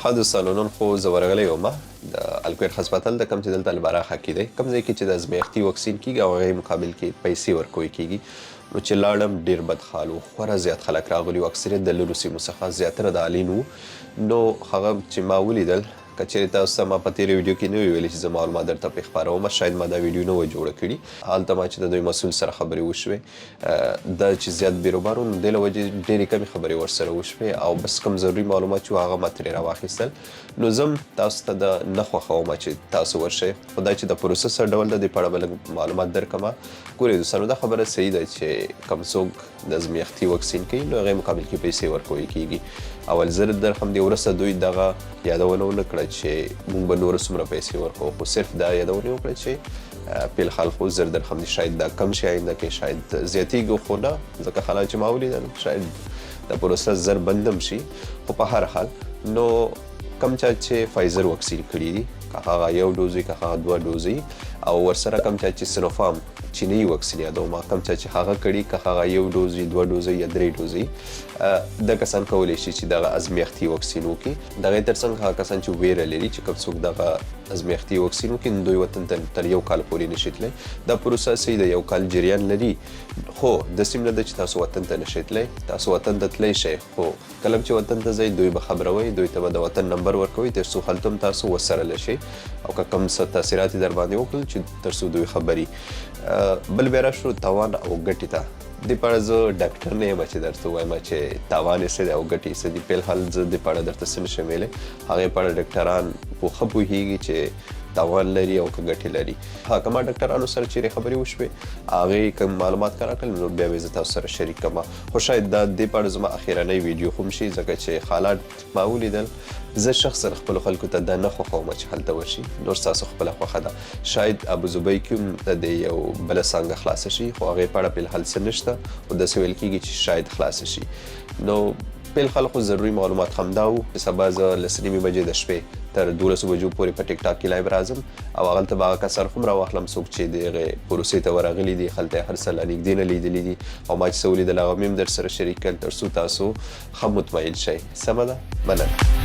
ښه دوستانو نن خو زه ورغلی وم د الکویر هسپتال د کوم چې دلته البراخه کې دی کوم ځای کې چې د ازمیښتي واکسین کیږي او هغې مقابل کې پیسې ورکوی کیږي نو چې لاړم ډېر بد حال و خورا زیات خلک راغلي وو اکثریت د لرو سیمو څخه زیاتره د الین وو نو هغه چې ما ولیدل که چېرې تاسو ته ما په تېرې ویډیو کې نه وي ویلي چې زه معلومات درته پرې خپرومه شاید ما دا ویډیو نه وه جوړه کړي هلته ما چې د دوی مسؤل سره خبرې وشوې دا چې زیات بیروبار و نو دې له وجې ډېرې کمې خبرې ورسره وشوې او بس کوم ضروري معلومات چې هغه ما ترې راواخیستل نو زه تاسو ته د نه خوښوم چې تاسو ورشئ خو دا چې د پروسس ډول د دې په اړه به لږ معلومات درکړمه ګورئ دوستانو دا خبره صحیح ده چې کوم څوک د ازمیښتي واکسین کوي نو هغې مقابل کې پیسې ورکوی کیږي اول زه در همدې وروسته دوی دغه یادونه ونه کړه چې موږ به نور څومره پیسې ورکوو خو صرف دا یادونه یې وکړه چې په الحال خو زر در هم شاید دا کم شي آینده کې شاید زیاتېږي خو نه ځکه حالات چې ما ولیدل شاید د پروسس زر بندم شي خو په هر حال نو کم چا چې فایزر واکسین کړي دي که هغه یو ډوز وي که هغه دوه ډوز وي او ورسره کم چا چې سینوفارم چینی واکسین یادوم کم چا چې هغه کړي که هغه یو ډوز وي دوه ډوز یا درې ډوز وي دا کسان کولی شي چې دغه ازمیښتي واکسین وکړي د هغې تر څنګ هغه کسان چې ویره لري چې کوم څوک دغه ازمیښتي واکسین وکړي نو دوی وطن ته تر یو کال پورې نشي تللی دا پروسه صحیح د یو کال جریان لري خو داسې نه ده چې تاسو وطن ته نشئ تللی تاسو وطن ته تللی شئ خو کله چې وطن ته ځئ دوی به خبروئ دوی ته به د وطن نمبر ورکوئ تر څو هلته هم تاسو ورسره شئ او که کوم څه تاثیرات یې در باندې وکړل چې تر څو دوی خبري بل بیا راشو تاوان او ګټې ته دې په اړه زه ډاکټر نه یم چې درته ووایم چې تاوان یې څه دی او ګټې یې څه دي په الحال زه دې په اړه درته څه نشم ویلی هغې په اړه ډاکټران ښه پوهېږي چې تاوان لري او که ګټې لري ها که ما ډاکټرانو سره چیرې خبرې وشوې هغې کوم معلومات که راکړل نو بیا به زه تاسو سره شریک کړم خو شاید دا دې په اړه زما اخرنی ویډیو هم شي ځکه چې حالات ما ولیدل زه شخصا خپلو خلکو ته دا نه خوښوم چې هلته ورشي نور ستاسو خپله خوښه ده شاید ابوظبۍ کې هم د دې یو بله څانګه خلاصه شي خو هغې په اړه فلحال څه نشته خو داسې ویل کېږي چې شاید خلاصه شي نو فلحال خو ضروري معلومات همدا وو چې سبا زه 10:30 بجې د شپې تر 12 بجو پورې په ټیک ټاک کې لایو راځم او هغلته به هغه کسان هم راواخلم څوک چې د هغې پروسې ته ورغلي دي هلته یې هر څه لا نږدې نه لیدلي دي او ما چې څه ولیدل هغه مې هم در سره شریک کړل تر څو تاسو ښه مطمئن شئ سمه ده مننه